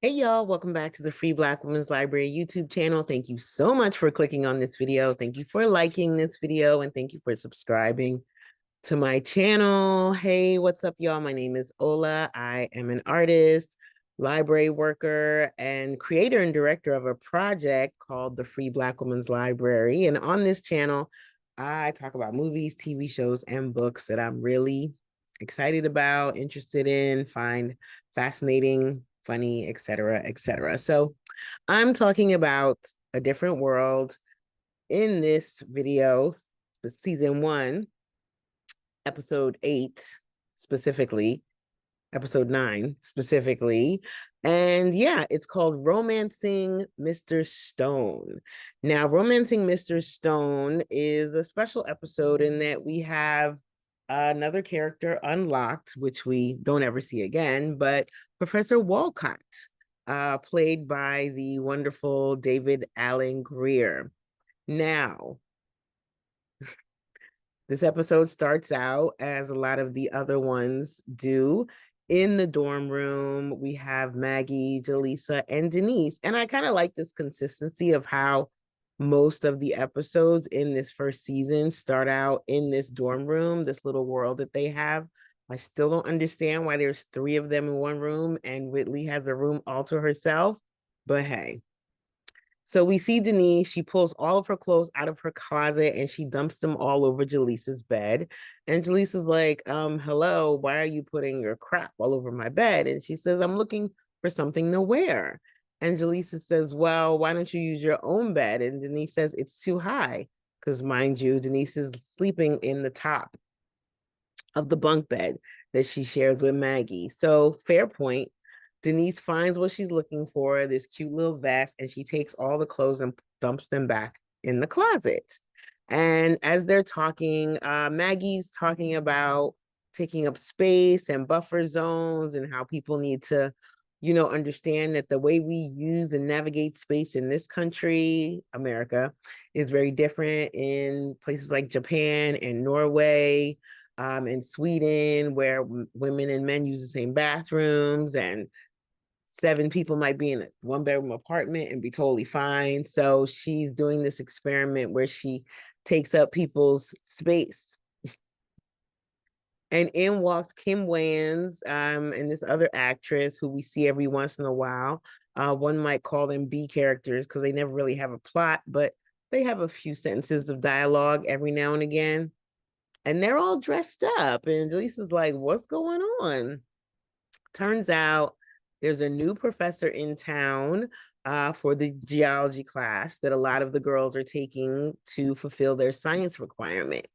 Hey y'all, welcome back to the Free Black Women's Library YouTube channel. Thank you so much for clicking on this video. Thank you for liking this video and thank you for subscribing to my channel. Hey, what's up y'all? My name is Ola. I am an artist, library worker, and creator and director of a project called the Free Black Women's Library. And on this channel, I talk about movies, TV shows, and books that I'm really excited about, interested in, find fascinating, funny, etc., etc. So I'm talking about A Different World in this video, season 1, episode 8 specifically, episode 9 specifically. And yeah, it's called Romancing Mr. Stone. Now, Romancing Mr. Stone is a special episode in that we have another character unlocked, which we don't ever see again, but Professor Walcott, played by the wonderful David Alan Grier. Now, this episode starts out as a lot of the other ones do. In the dorm room, we have Maggie, Jaleesa, and Denise. And I kind of like this consistency of how most of the episodes in this first season start out in this dorm room, this little world that they have. I still don't understand why there's 3 of them in one room and Whitley has a room all to herself. But hey, so we see Denise, she pulls all of her clothes out of her closet and she dumps them all over Jaleesa's bed. And Jaleesa's like, hello, why are you putting your crap all over my bed? And she says, I'm looking for something to wear. And Jaleesa says, well, why don't you use your own bed? And Denise says, it's too high. Because mind you, Denise is sleeping in the top of the bunk bed that she shares with Maggie. So fair point. Denise finds what she's looking for, this cute little vest, and she takes all the clothes and dumps them back in the closet. And as they're talking, Maggie's talking about taking up space and buffer zones and how people need to, understand that the way we use and navigate space in this country, America, is very different in places like Japan and Norway, in Sweden, where women and men use the same bathrooms, and 7 people might be in a 1-bedroom apartment and be totally fine. So she's doing this experiment where she takes up people's space. And in walks Kim Wayans, and this other actress who we see every once in a while. One might call them B characters because they never really have a plot, but they have a few sentences of dialogue every now and again. And they're all dressed up. And Lisa's like, what's going on? Turns out there's a new professor in town for the geology class that a lot of the girls are taking to fulfill their science requirement.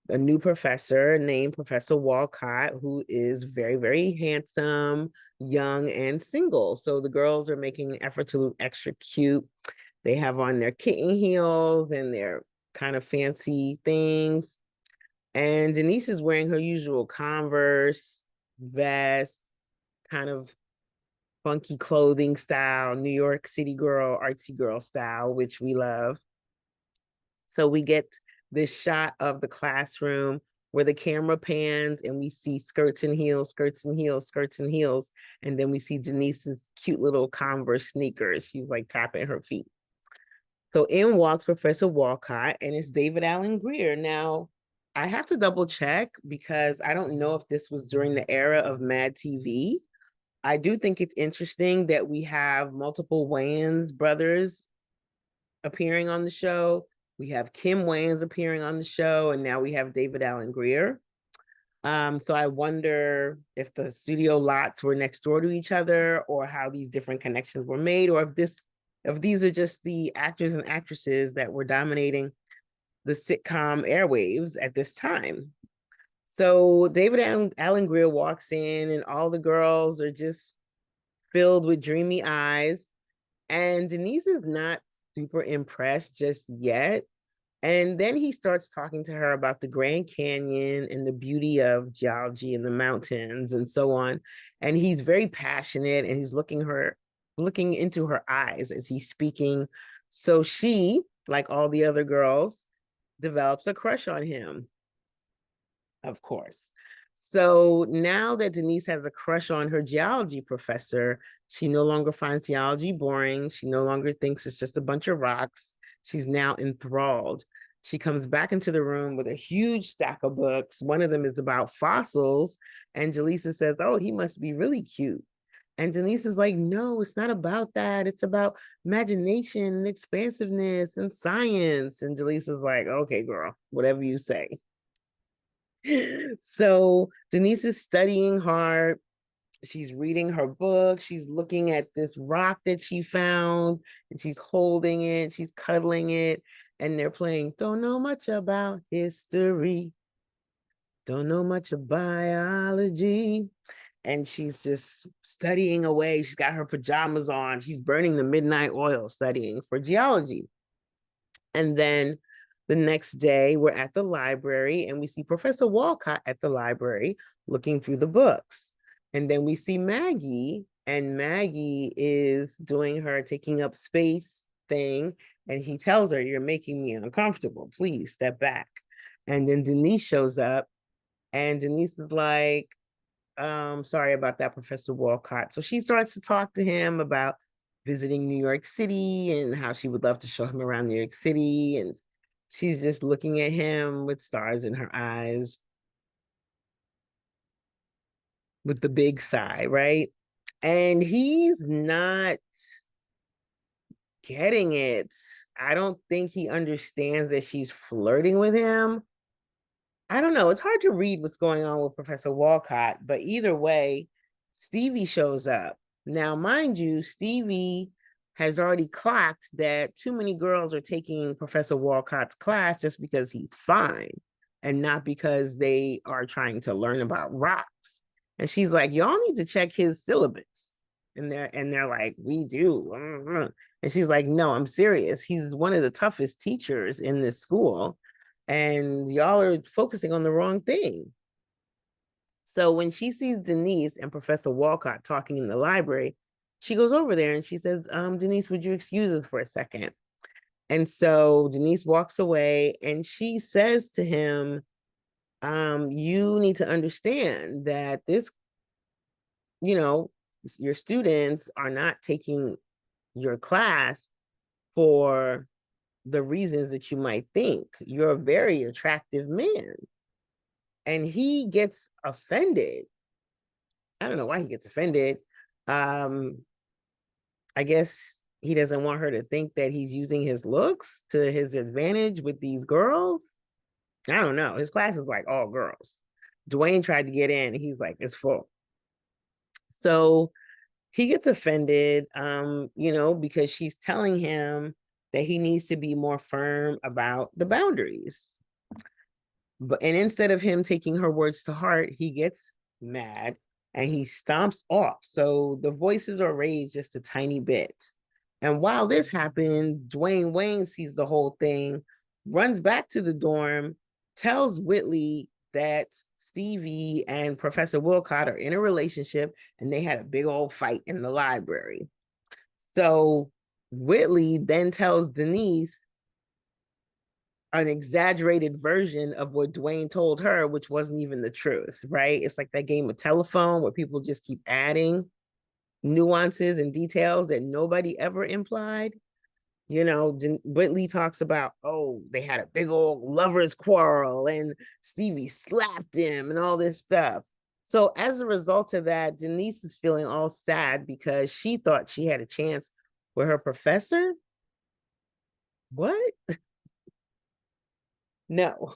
A new professor named Professor Walcott, who is very, very handsome, young, and single. So the girls are making an effort to look extra cute. They have on their kitten heels and their kind of fancy things. And Denise is wearing her usual Converse vest, kind of funky clothing style, New York City girl, artsy girl style, which we love. So we get this shot of the classroom where the camera pans and we see skirts and heels, skirts and heels, skirts and heels. And then we see Denise's cute little Converse sneakers. She's like tapping her feet. So in walks Professor Walcott, and it's David Alan Grier. Now, I have to double check because I don't know if this was during the era of Mad TV. I do think it's interesting that we have multiple Wayans brothers appearing on the show. We have Kim Wayans appearing on the show, and now we have David Alan Grier. So I wonder if the studio lots were next door to each other, or how these different connections were made, or if these are just the actors and actresses that were dominating the sitcom airwaves at this time. So David Alan Grier walks in, and all the girls are just filled with dreamy eyes. And Denise is not super impressed just yet. And then he starts talking to her about the Grand Canyon and the beauty of geology and the mountains and so on. And he's very passionate and he's looking into her eyes as he's speaking. So she, like all the other girls, develops a crush on him, of course. So now that Denise has a crush on her geology professor, she no longer finds geology boring. She no longer thinks it's just a bunch of rocks. She's now enthralled. She comes back into the room with a huge stack of books. One of them is about fossils. And Jaleesa says, "Oh, he must be really cute." And Denise is like, "No, it's not about that. It's about imagination and expansiveness and science." And Jaleesa is like, "Okay, girl, whatever you say." So Denise is studying hard. She's reading her book. She's looking at this rock that she found and she's holding it. She's cuddling it. And they're playing, "Don't know much about history. Don't know much of biology." And she's just studying away. She's got her pajamas on. She's burning the midnight oil studying for geology. And then the next day, we're at the library and we see Professor Walcott at the library looking through the books. And then we see Maggie, and Maggie is doing her taking up space thing. And he tells her, "You're making me uncomfortable. Please step back." And then Denise shows up, and Denise is like, "Sorry about that, Professor Walcott." So she starts to talk to him about visiting New York City and how she would love to show him around New York City. And she's just looking at him with stars in her eyes, with the big sigh, right? And he's not getting it. I don't think he understands that she's flirting with him. I don't know. It's hard to read what's going on with Professor Walcott, but either way, Stevie shows up. Now, mind you, Stevie has already clocked that too many girls are taking Professor Walcott's class just because he's fine and not because they are trying to learn about rocks. And she's like, "Y'all need to check his syllabus." And they're like, "We do." And she's like, "No, I'm serious. He's one of the toughest teachers in this school and y'all are focusing on the wrong thing." So when she sees Denise and Professor Walcott talking in the library, she goes over there and she says, "Denise, would you excuse us for a second?" And so Denise walks away and she says to him, "You need to understand that this, you know, your students are not taking your class for the reasons that you might think. You're a very attractive man." And he gets offended. I don't know why he gets offended. Um, I guess he doesn't want her to think that he's using his looks to his advantage with these girls. I don't know. His class is like all girls. Dwayne tried to get in, and he's like, "It's full." So he gets offended, because she's telling him that he needs to be more firm about the boundaries. And instead of him taking her words to heart, he gets mad and he stomps off. So the voices are raised just a tiny bit. And while this happens, Dwayne Wayne sees the whole thing, runs back to the dorm, tells Whitley that Stevie and Professor Wilcott are in a relationship and they had a big old fight in the library. So Whitley then tells Denise an exaggerated version of what Dwayne told her, which wasn't even the truth, right? It's like that game of telephone where people just keep adding nuances and details that nobody ever implied. Whitley talks about, "Oh, they had a big old lovers quarrel and Stevie slapped him and all this stuff." So as a result of that, Denise is feeling all sad because she thought she had a chance with her professor. What? No,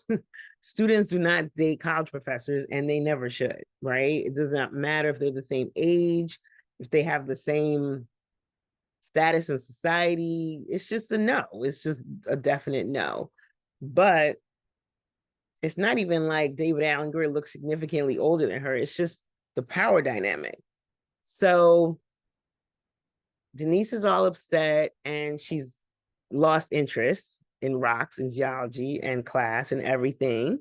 students do not date college professors and they never should, right? It does not matter if they're the same age, if they have the same status in society. It's just a no. It's just a definite no. But it's not even like David Alan Grier looks significantly older than her. It's just the power dynamic. So Denise is all upset and she's lost interest in rocks and geology and class and everything.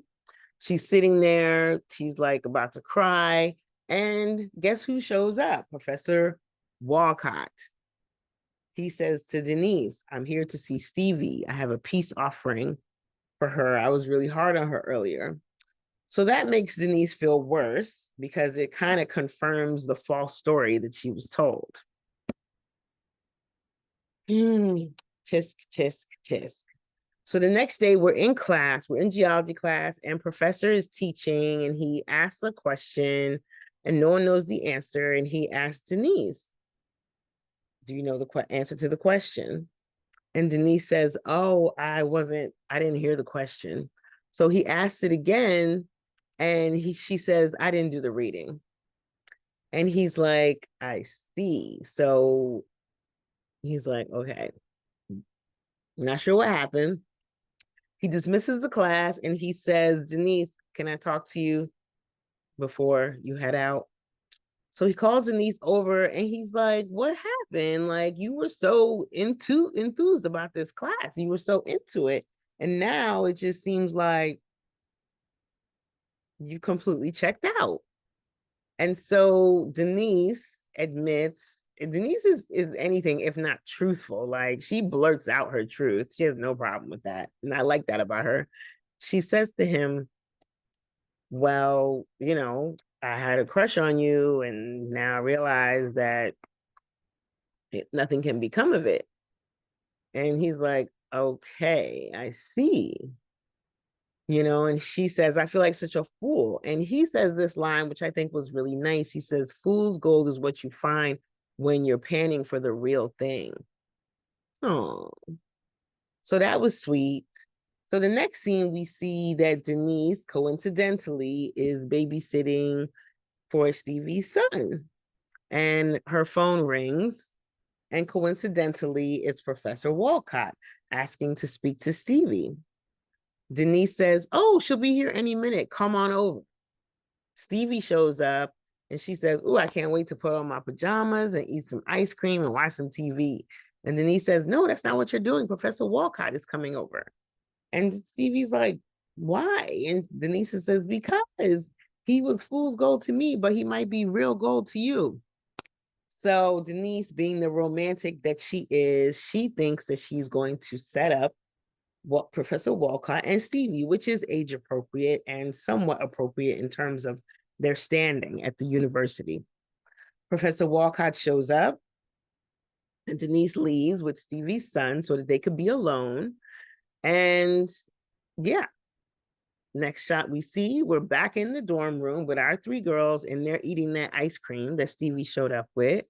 She's sitting there, she's like about to cry. And guess who shows up? Professor Walcott. He says to Denise, "I'm here to see Stevie. I have a peace offering for her. I was really hard on her earlier." So that makes Denise feel worse because it kind of confirms the false story that she was told. Tisk, tisk, tisk. So the next day we're in class, we're in geology class, and professor is teaching, and he asks a question and no one knows the answer. And he asks Denise, do you know the answer to the question? And Denise says, oh, I didn't hear the question. So he asks it again, and she says, I didn't do the reading. And he's like, I see. So he's like, okay, not sure what happened. He dismisses the class and he says, Denise, can I talk to you before you head out? So he calls Denise over and he's like, what happened? Like, you were so enthused about this class. You were so into it. And now it just seems like you completely checked out. And so Denise admits, Denise is anything if not truthful. Like, she blurts out her truth. She has no problem with that. And I like that about her. She says to him, well, I had a crush on you, and now I realize that nothing can become of it. And he's like, okay, I see. And she says, I feel like such a fool. And he says this line, which I think was really nice. He says, fool's gold is what you find when you're panning for the real thing. Oh, so that was sweet. So the next scene, we see that Denise, coincidentally, is babysitting for Stevie's son. And her phone rings. And coincidentally, it's Professor Walcott asking to speak to Stevie. Denise says, oh, she'll be here any minute. Come on over. Stevie shows up and she says, oh, I can't wait to put on my pajamas and eat some ice cream and watch some TV. And Denise says, no, that's not what you're doing. Professor Walcott is coming over. And Stevie's like, why? And Denise says, because he was fool's gold to me, but he might be real gold to you. So Denise, being the romantic that she is, she thinks that she's going to set up Professor Walcott and Stevie, which is age appropriate and somewhat appropriate in terms of their standing at the university. Professor Walcott shows up and Denise leaves with Stevie's son so that they could be alone. And yeah, next shot we see, we're back in the dorm room with our three girls and they're eating that ice cream that Stevie showed up with.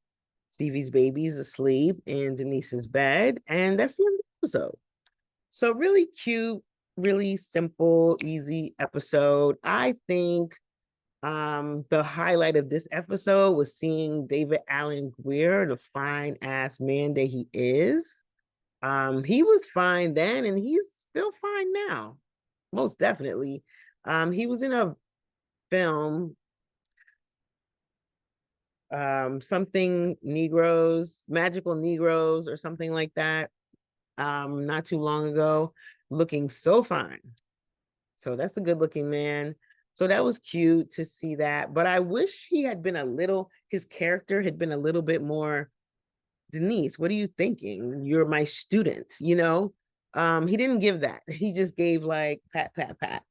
Stevie's baby's asleep in Denise's bed. And that's the end of the episode. So really cute, really simple, easy episode. I think the highlight of this episode was seeing David Alan Grier, the fine ass man that he is. He was fine then and he's still fine now. Most definitely. He was in a film, something Negroes, Magical Negroes or something like that, not too long ago, looking so fine. So that's a good looking man. So that was cute to see that. But I wish his character had been a little bit more, Denise, what are you thinking? You're my student, He didn't give that. He just gave like pat, pat, pat.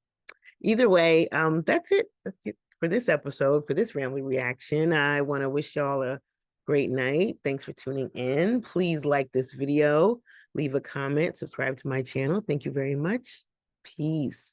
Either way, that's it. That's it for this episode, for this Rambly reaction. I want to wish y'all a great night. Thanks for tuning in. Please like this video, leave a comment, subscribe to my channel. Thank you very much. Peace.